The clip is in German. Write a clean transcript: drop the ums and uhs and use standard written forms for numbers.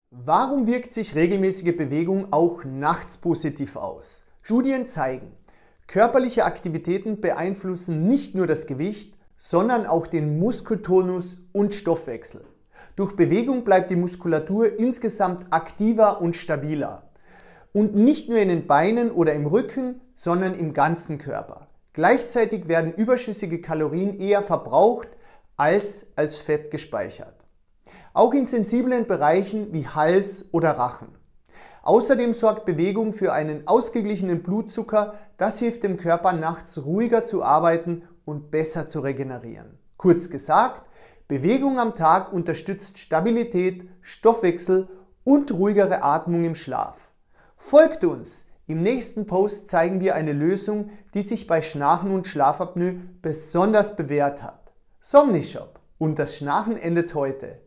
Warum wirkt sich regelmäßige Bewegung auch nachts positiv aus? Studien zeigen, körperliche Aktivitäten beeinflussen nicht nur das Gewicht, sondern auch den Muskeltonus und Stoffwechsel. Durch Bewegung bleibt die Muskulatur insgesamt aktiver und stabiler. Und nicht nur in den Beinen oder im Rücken, sondern im ganzen Körper. Gleichzeitig werden überschüssige Kalorien eher verbraucht als Fett gespeichert. Auch in sensiblen Bereichen wie Hals oder Rachen. Außerdem sorgt Bewegung für einen ausgeglichenen Blutzucker, das hilft dem Körper nachts ruhiger zu arbeiten und besser zu regenerieren. Kurz gesagt, Bewegung am Tag unterstützt Stabilität, Stoffwechsel und ruhigere Atmung im Schlaf. Folgt uns! Im nächsten Post zeigen wir eine Lösung, die sich bei Schnarchen und Schlafapnoe besonders bewährt hat. Somnishop und das Schnarchen endet heute.